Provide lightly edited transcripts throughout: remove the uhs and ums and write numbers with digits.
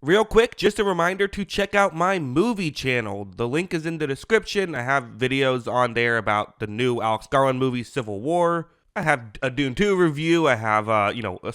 Real quick, just a reminder to check out my movie channel. The link is in the description. I have videos on there about the new Alex Garland movie, Civil War. I have a Dune 2 review. I have,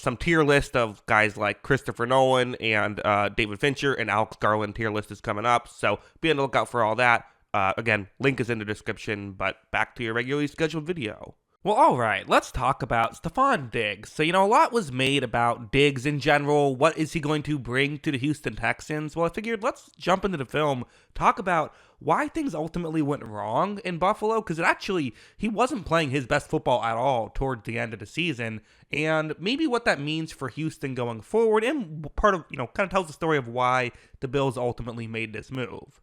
some tier list of guys like Christopher Nolan and David Fincher, and Alex Garland tier list is coming up. So be on the lookout for all that. Again, link is in the description, but back to your regularly scheduled video. Well, all right, let's talk about Stefon Diggs. So, a lot was made about Diggs in general. What is he going to bring to the Houston Texans? Well, I figured let's jump into the film, talk about why things ultimately went wrong in Buffalo, because he wasn't playing his best football at all towards the end of the season, and maybe what that means for Houston going forward, and part of, kind of tells the story of why the Bills ultimately made this move.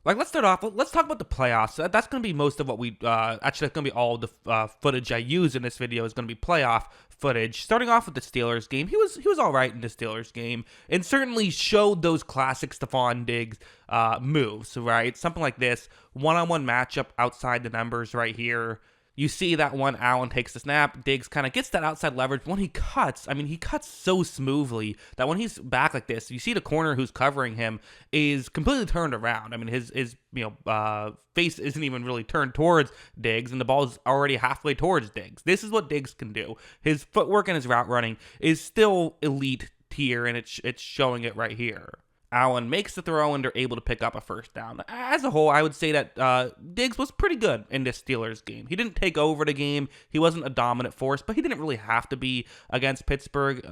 Let's start off. Let's talk about the playoffs. That's going to be most of what we. Actually, that's going to be all the footage I use in this video is going to be playoff footage. Starting off with the Steelers game, he was all right in the Steelers game, and certainly showed those classic Stefon Diggs moves. Right, something like this one-on-one matchup outside the numbers right here. You see that one, Allen takes the snap, Diggs kind of gets that outside leverage. When he cuts, he cuts so smoothly that when he's back like this, you see the corner who's covering him is completely turned around. His face isn't even really turned towards Diggs, and the ball is already halfway towards Diggs. This is what Diggs can do. His footwork and his route running is still elite tier, and it's showing it right here. Allen makes the throw and they're able to pick up a first down. As a whole, I would say that Diggs was pretty good in this Steelers game. He didn't take over the game. He wasn't a dominant force, but he didn't really have to be against Pittsburgh.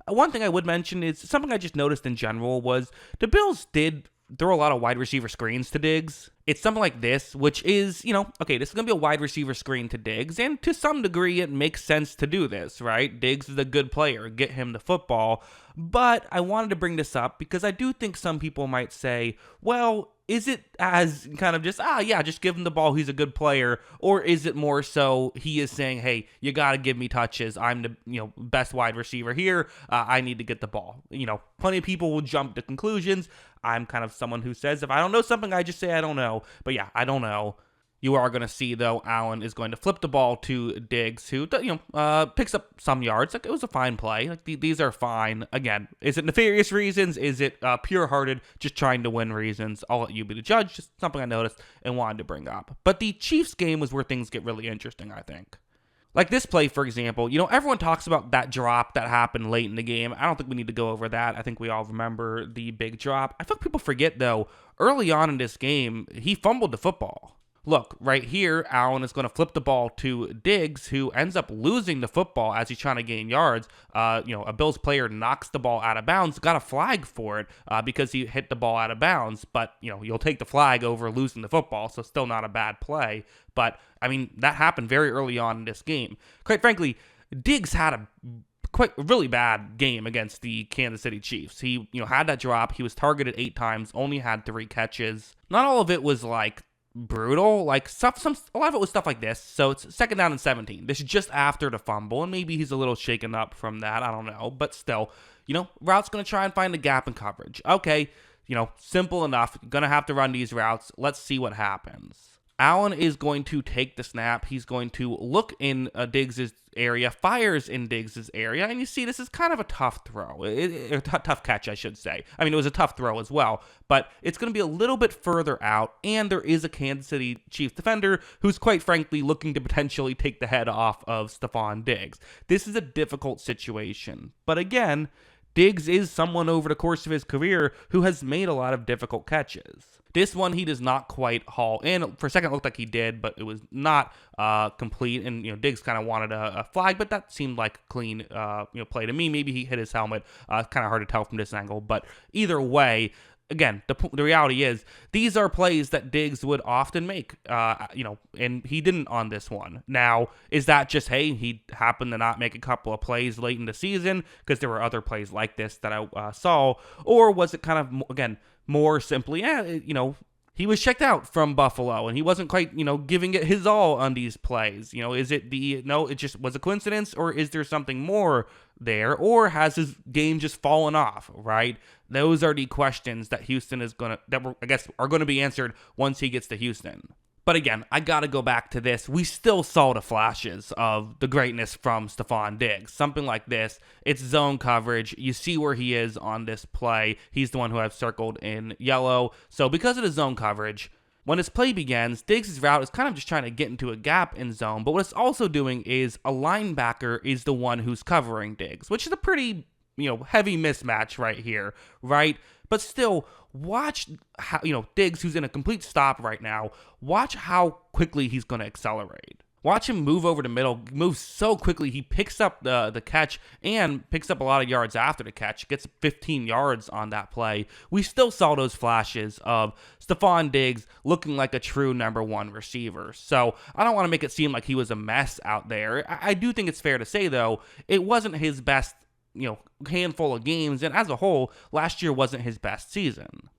One thing I would mention is something I just noticed in general was the Bills did throw a lot of wide receiver screens to Diggs. It's something like this, which is, this is going to be a wide receiver screen to Diggs, and to some degree it makes sense to do this, right? Diggs is a good player, get him the football, but I wanted to bring this up because I do think some people might say, well, is it as kind of just, just give him the ball, he's a good player, or is it more so he is saying, hey, you got to give me touches, I'm the best wide receiver here, I need to get the ball. Plenty of people will jump to conclusions. I'm kind of someone who says, if I don't know something, I just say I don't know. But yeah, I don't know. You are going to see, though, Allen is going to flip the ball to Diggs, who, picks up some yards. It was a fine play. These are fine. Again, is it nefarious reasons? Is it pure-hearted, just trying to win reasons? I'll let you be the judge. Just something I noticed and wanted to bring up. But the Chiefs game was where things get really interesting, I think. Like this play, for example, everyone talks about that drop that happened late in the game. I don't think we need to go over that. I think we all remember the big drop. I feel like people forget, though, early on in this game, he fumbled the football. Look, right here, Allen is going to flip the ball to Diggs, who ends up losing the football as he's trying to gain yards. A Bills player knocks the ball out of bounds, got a flag for it because he hit the ball out of bounds. But, you'll take the flag over losing the football, so still not a bad play. But, that happened very early on in this game. Quite frankly, Diggs had a really bad game against the Kansas City Chiefs. He, had that drop. He was targeted 8 times, only had 3 catches. Not all of it was, brutal, a lot of it was stuff like this. So it's 2nd down and 17. This is just after the fumble, and maybe he's a little shaken up from that. I don't know, but still, route's going to try and find a gap in coverage. Okay, simple enough. Going to have to run these routes. Let's see what happens. Allen is going to take the snap. He's going to look in Diggs' area, fires in Diggs' area, and you see this is kind of a tough throw. A tough catch, I should say. It was a tough throw as well, but it's going to be a little bit further out, and there is a Kansas City Chiefs defender who's quite frankly looking to potentially take the head off of Stefon Diggs. This is a difficult situation, but again, Diggs is someone over the course of his career who has made a lot of difficult catches. This one, he does not quite haul in. For a second, it looked like he did, but it was not complete. And, Diggs kind of wanted a flag, but that seemed like a clean, play to me. Maybe he hit his helmet. Kind of hard to tell from this angle. But either way, again, the reality is these are plays that Diggs would often make, and he didn't on this one. Now, is that just, hey, he happened to not make a couple of plays late in the season because there were other plays like this that I saw? Or was it kind of, again, more simply, he was checked out from Buffalo and he wasn't quite, giving it his all on these plays? Is it it just was a coincidence, or is there something more there, or has his game just fallen off, right? Those are the questions that Houston is are going to be answered once he gets to Houston. But again, I got to go back to this. We still saw the flashes of the greatness from Stefon Diggs. Something like this. It's zone coverage. You see where he is on this play. He's the one who I've circled in yellow. So because of the zone coverage, when his play begins, Diggs' route is kind of just trying to get into a gap in zone. But what it's also doing is a linebacker is the one who's covering Diggs, which is a pretty, heavy mismatch right here, right? But still, watch how, Diggs, who's in a complete stop right now, watch how quickly he's going to accelerate. Watch him move over the middle, moves so quickly. He picks up the catch and picks up a lot of yards after the catch, gets 15 yards on that play. We still saw those flashes of Stefon Diggs looking like a true number one receiver. So I don't want to make it seem like he was a mess out there. I do think it's fair to say, though, it wasn't his best handful of games, and as a whole, last year wasn't his best season.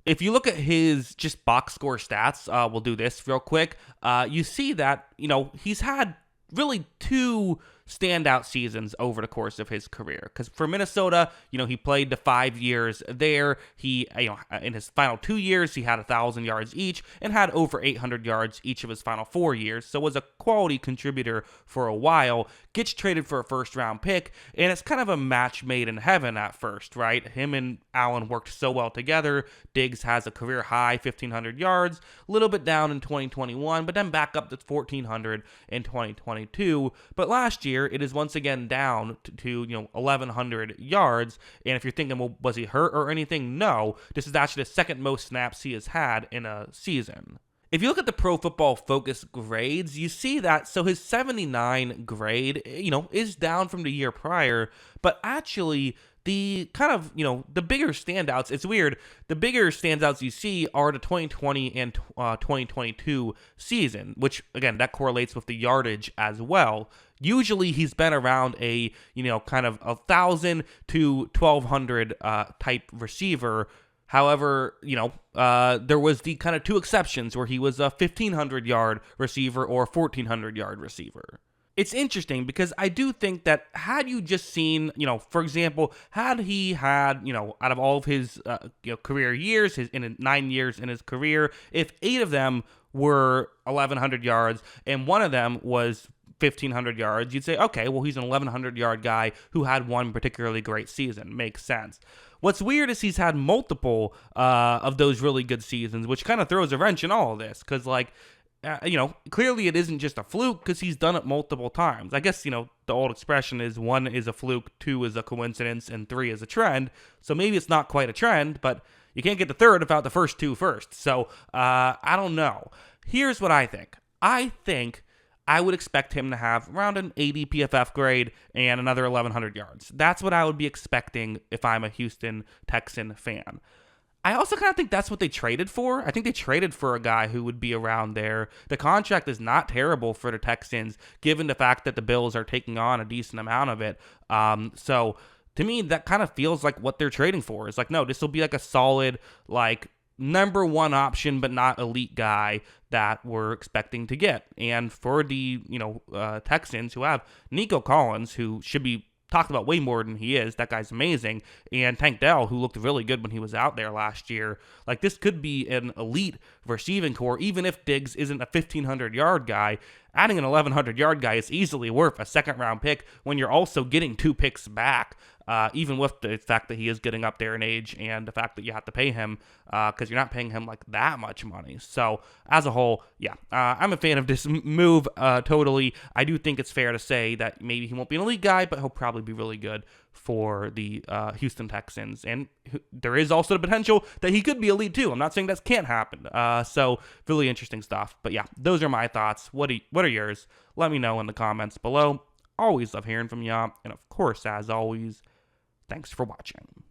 If you look at his just box score stats, we'll do this real quick. You see that, he's had really two standout seasons over the course of his career. Because for Minnesota, he played the 5 years there. He, in his final 2 years, he had 1,000 yards each and had over 800 yards each of his final 4 years. So was a quality contributor for a while. Gets traded for a first-round pick, and it's kind of a match made in heaven at first, right? Him and Allen worked so well together. Diggs has a career-high 1,500 yards, a little bit down in 2021, but then back up to 1,400 in 2022. But last year, it is once again down to 1,100 yards. And if you're thinking, well, was he hurt or anything? No. This is actually the second most snaps he has had in a season. If you look at the Pro Football Focus grades, you see that, so his 79 grade, is down from the year prior, but actually the kind of, the bigger standouts, it's weird, the bigger standouts you see are the 2020 and 2022 season, which, again, that correlates with the yardage as well. Usually he's been around a, kind of 1,000 to 1,200 type receiver. However, there was the kind of two exceptions where he was a 1,500-yard receiver or a 1,400-yard receiver. It's interesting because I do think that had you just seen, for example, had he had, out of all of his, career years, his 9 years in his career, if 8 of them were 1,100 yards and one of them was 1,500 yards, you'd say, okay, well, he's an 1,100-yard guy who had one particularly great season. Makes sense. What's weird is he's had multiple of those really good seasons, which kind of throws a wrench in all of this because, clearly it isn't just a fluke because he's done it multiple times. I guess, the old expression is 1 is a fluke, 2 is a coincidence, and 3 is a trend. So maybe it's not quite a trend, but you can't get the third without the first 2 first. So I don't know. Here's what I think. I think I would expect him to have around an 80 PFF grade and another 1,100 yards. That's what I would be expecting if I'm a Houston Texan fan. I also kind of think that's what they traded for. I think they traded for a guy who would be around there. The contract is not terrible for the Texans, given the fact that the Bills are taking on a decent amount of it. So to me, that kind of feels like what they're trading for. It's like, no, this will be like a solid, number one option, but not elite guy that we're expecting to get. And for the, Texans who have Nico Collins, who should be talked about way more than he is. That guy's amazing. And Tank Dell, who looked really good when he was out there last year. This could be an elite receiving core, even if Diggs isn't a 1,500-yard guy. Adding an 1,100-yard guy is easily worth a second-round pick when you're also getting 2 picks back, even with the fact that he is getting up there in age and the fact that you have to pay him because you're not paying him that much money. So as a whole, yeah, I'm a fan of this move totally. I do think it's fair to say that maybe he won't be an elite guy, but he'll probably be really good for the Houston Texans. And there is also the potential that he could be elite too. I'm not saying that can't happen. So really interesting stuff. But yeah, those are my thoughts. What are yours? Let me know in the comments below. Always love hearing from y'all. And of course, as always, thanks for watching.